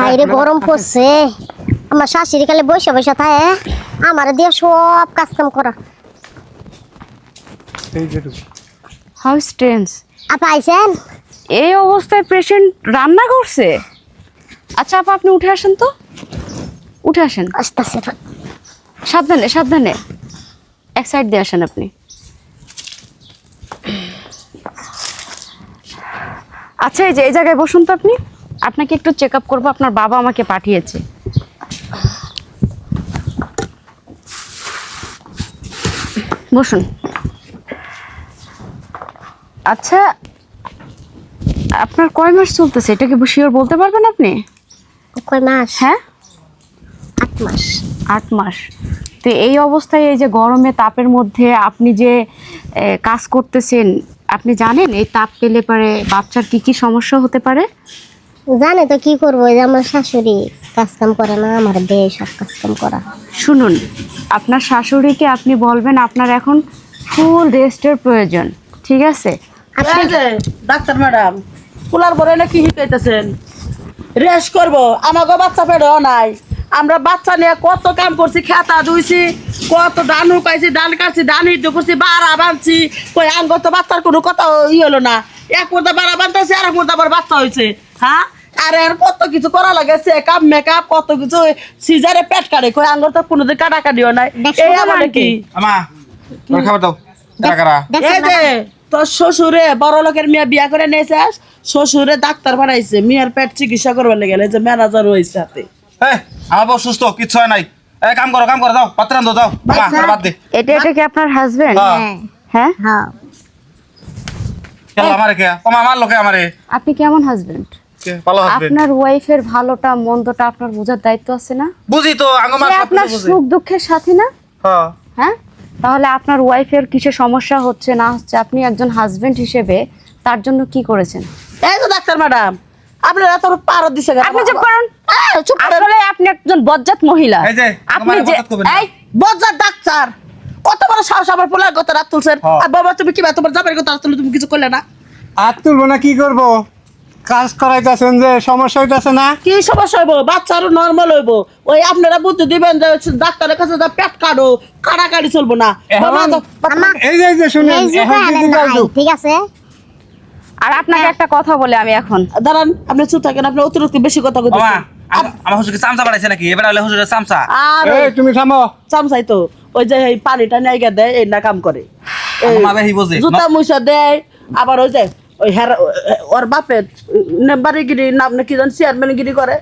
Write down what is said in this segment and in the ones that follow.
হাইরে গরম পড়ছে আমার শাশুড়ি খালি বসে বসে থাকে আমার দিয়ে সব কাজ কাম করা হাউ স্ট্রেঞ্জ। আপা আইছেন এই অবস্থায় পেশেন্ট রান্না করছে? আচ্ছা আপা আপনি উঠে আসেন তো, উঠে আসেন। আস্তে আস্তে সাবধানে সাবধানে, এক সাইড দিয়ে আসেন আপনি। আচ্ছা এই যে এই জায়গায় বসুন তো আপনি, আপনাকে একটু চেক আপ করবো, আপনার বাবা আমাকে পাঠিয়েছে। বসুন। আচ্ছা আপনার কয় মাস চলতেছে এটা কি শিওর বলতে পারবেন আপনি? কয় মাস? হ্যাঁ 8 মাস। 8 মাস। তো এই অবস্থায় এই যে গরমে তাপের মধ্যে আপনি যে কাজ করতেছেন, আপনি জানেন এই তাপ পেলে পরে বাচ্চার কি কি সমস্যা হতে পারে? জানে তো কি করবো, এই যে আমার শাশুড়ি কাজ কাম করে না, আমার দেয় সব কাজ কাম করা। শুনুন, আপনার শাশুড়িকে আপনি বলবেন আপনার এখন ফুল রেস্টের প্রয়োজন, ঠিক আছে? এই যে ডাক্তার ম্যাডাম কুলার পরে নাকি শিখাইতেছেন রেস্ট করবো? আমাকে বাচ্চা পেড়েও নাই, আমরা বাচ্চা নিয়ে কত কাম করছি, খেতা ধুইছি, কত ধান হুকাইছি, ধান কাটছি, ধান হিদ্ধ করছি, বাড়া বাঁধছি, কই আঙ্গ তো বাচ্চার কোনো কথা হলো না। এক মুদ্রা বাড়া বাঁধতেছি আর এক মুদ্রা আবার বাচ্চা হয়েছে। হ্যাঁ আর এর কত কিছু করা লাগে, চেকআপ মেকআপ কত কিছু, সিজারে পেট কাটে, কই আঙ্গ তো কোনোদিন কাটাকাটিও নাই। এই আমার কি আমা তোর খাবার দাও কারা এই যে তোর শ্বশুরে বড় লোকের মেয়ে বিয়া করে নিয়েছে, শ্বশুরে ডাক্তার বানাইছে, মেয়ের পেট চিকিৎসা করবার লেগে যে ম্যানেজার হয়েছে হাতে। এই আমার বউ সুস্থ, কিচ্ছু হয় নাই। এই কাম করো যাও, পাত্র আনো যাও। আমা আর বাদ দে। এটা কি আপনার হাজবেন্ড? হ্যাঁ। হ্যাঁ হ্যাঁ কেন আমারে কে ও আমার লোকে আমারে আপনি কেমন হাজবেন্ড? কে ভালো হাসবেন? আপনার ওয়াইফের ভালোটা মন্দটা আপনার বোঝার দায়িত্ব আছে না? বুঝি তো আঙ্গমা সে সব আপনার কিছু বুঝি। সুখ দুঃখের সাথী না? হ্যাঁ হ্যাঁ, তাহলে আপনার ওয়াইফের কিছু সমস্যা হচ্ছে না হচ্ছে, আপনি একজন হাজবেন্ড হিসেবে তার জন্য কি করেছেন? এই তো ডাক্তার ম্যাডাম আপনার এত পারো দিছে কেন? আপনি চুপ করুন। চুপ করেন। আসলে আপনি একজন বজ্জাত মহিলা। এই যে, আপনি আমারে যে বজ্জাত করবেন না। এই বজ্জাত ডাক্তার কত বড় সাহস আমার পোলার কথা রাত তুলছেন। হ্যাঁ। আর বাবা তুমি কি তোমার জামাইয়ের কথা রাত তুলে তুমি কিছু করলে না? আর তুলবো না, কি করবো? কাজ করাইতেছেন যে সমস্যা হইতেছে না। কি সমস্যা হইব? বাচ্চা আরো নর্মাল হইব। ওই আপনারা বুদ্ধি দিবেন যে ডাক্তারের কাছে যা পেট কাটো, কাটাকাটি চলবো না। বাবা তো- আমা এই যে শুনেন, এই যে এখন আনেন যদি না, যাইতো। ঠিক আছে? আর আপনাকে একটা কথা বলে আমি এখন, দাঁড়ান আপনি চুপ থাকেন, আপনি অতিরিক্ত বেশি কথা আমা কইতেছেন। আমার হুজুরকে চামচা বাড়াইছে নাকি? এবার হলে হুজুরের চামচা। আর এই তুমি থামো। চামচাই তো ওই যে এই পানিটা নাইগা দেয়, এই না কাম করে। এই আমা বেহি বোঝে জুতা মুছা দেয়, আবার ওই যে ওই ওর বাপের বাড়িগিরি নাম না কি জান চেয়ারম্যান গিরি করে,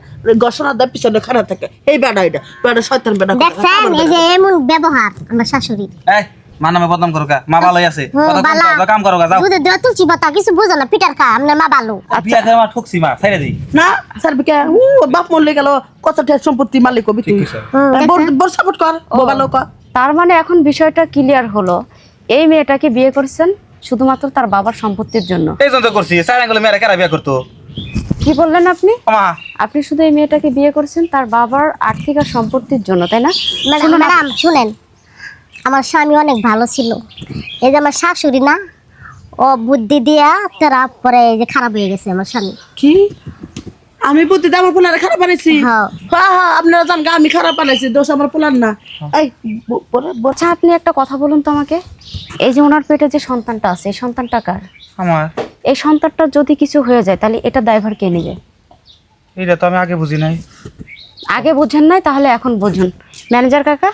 ঘোষণা দেয় পিছনে খারাপ থাকে। এই বেড়া এটা বেড়া শয়তান বেড়া। দেখছেন এই যে এমন ব্যবহার আমার শাশুড়ির। এই মা নামে বদনাম করো কা? মা ভালোই আছে। কথা কম বালা করো, কাম করো যাও। দুধে দেওয়া তুলছি বাতা কিছু বুঝো না, পিটার খা আপনার মা ভালো। বিয়া করে আমার ঠকছি মা, ছেড়ে দেই। না স্যার বিকে ওর বাপ মরলে গেল, কত ঠেক সম্পত্তি মালিক হবি তুই। বড় সাপোর্ট কর, বোবালো কর। তার মানে এখন বিষয়টা ক্লিয়ার হলো, এই মেয়েটাকে বিয়ে করেছেন শুধুমাত্র তার বাবার সম্পত্তির জন্য। এই জন্য তো করছি, সারা আঙ্গুলে মেয়েরা কেরা বিয়া করতো? কি বললেন আপনি? আমা আপনি শুধু এই মেয়েটাকে বিয়ে করেছেন তার বাবার আর্থিক আর সম্পত্তির জন্য, তাই না? ম্যাডাম শুনেন, আমার স্বামী অনেক ভালো ছিল, এই যে আমার শাশুড়ি না, ও বুদ্ধি দিয়া তারা পরে এই যে খারাপ হয়ে গেছে আমার স্বামী। কি আমি বুদ্ধি দিয়ে আমার পোলারে খারাপ বানাইছি? হ্যাঁ। হ্যাঁ হ্যাঁ আপনারা জান আমি খারাপ বানাইছি, দোষ আমার পোলার না। এই আচ্ছা আপনি একটা কথা বলুন তো আমাকে, এই যে ওনার পেটে যে সন্তানটা আছে, এই সন্তানটা কার? আমার এই সন্তানটা যদি কিছু হয়ে যায় তাহলে এটা দায়ভার কে নেবে? এটা তো আমি আগে বুঝি নাই। আগে বুঝেন নাই, তাহলে এখন বুঝুন। ম্যানেজার কাকা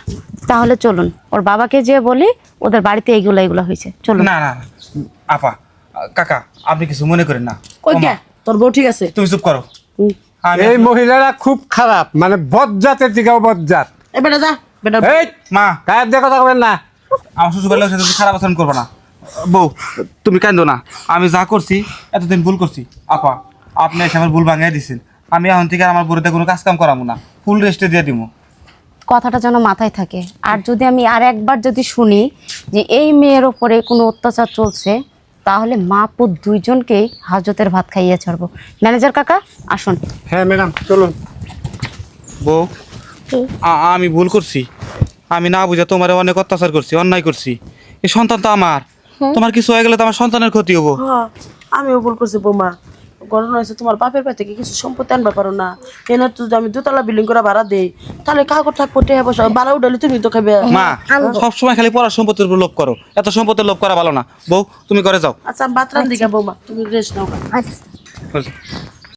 তাহলে চলুন, ওর বাবাকে যে বলি ওদের বাড়িতে এইগুলো হয়েছে, চলুন। না না না, আপা কাকা আপনি কিছু মনে করেন না। কই ওমা, গে তোর বউ ঠিক আছে? তুমি চুপ করো। আমি এই মহিলারা খুব খারাপ, মানে বজ্জাতের দিকেও বজ্জাত। এ বেটা যা বেটা। এই মা গায়ের দিয়ে কথা বলেন না। আমার শ্বশুর বাড়ির সাথে খারাপ আচরণ করবো না। বউ তুমি কান্দো না, আমি যা করছি এতদিন ভুল করছি। আপা আপনি এসে আমার ভুল ভাঙিয়ে দিচ্ছেন, আমি এখন থেকে আর আমার বুড়িতে কোনো কাজ কাম করাবো না, ফুল রেস্টে দিয়ে দিব। কথাটা যেন মাথায় থাকে। আর যদি আমি আর একবার যদি শুনি যে এই মেয়ের ওপরে কোনো অত্যাচার চলছে, তাহলে মা পুত দুইজনকেই হাজতের ভাত খাইয়ে ছাড়বো। ম্যানেজার কাকা আসুন। হ্যাঁ ম্যাডাম চলুন। বউ আমি ভুল করছি, আমি না বুঝে তোমার অনেক অত্যাচার করছি, অন্যায় করছি। এই সন্তান তো আমার, তোমার কিছু হয়ে গেলে তো আমার সন্তানের ক্ষতি হবো। হ্যাঁ আমিও ভুল করছি বৌমা। ঘটনা হয়েছে তোমার বাপের বাড়ি থেকে কিছু সম্পত্তি আনবা পারো না, এনে তো যদি আমি 2 তলা বিল্ডিং করে ভাড়া দেই তাহলে কাগজ থাকবো টেহা পয়সা ভাড়া উঠালে তুমি তো খাবে। মা সবসময় খালি পড়ার সম্পত্তির উপর লোভ করো, এত সম্পত্তির লোভ করা ভালো না। বউ তুমি করে যাও। আচ্ছা আমি বাতরান দিকে বৌমা তুমি রেস্ট নাও। আচ্ছা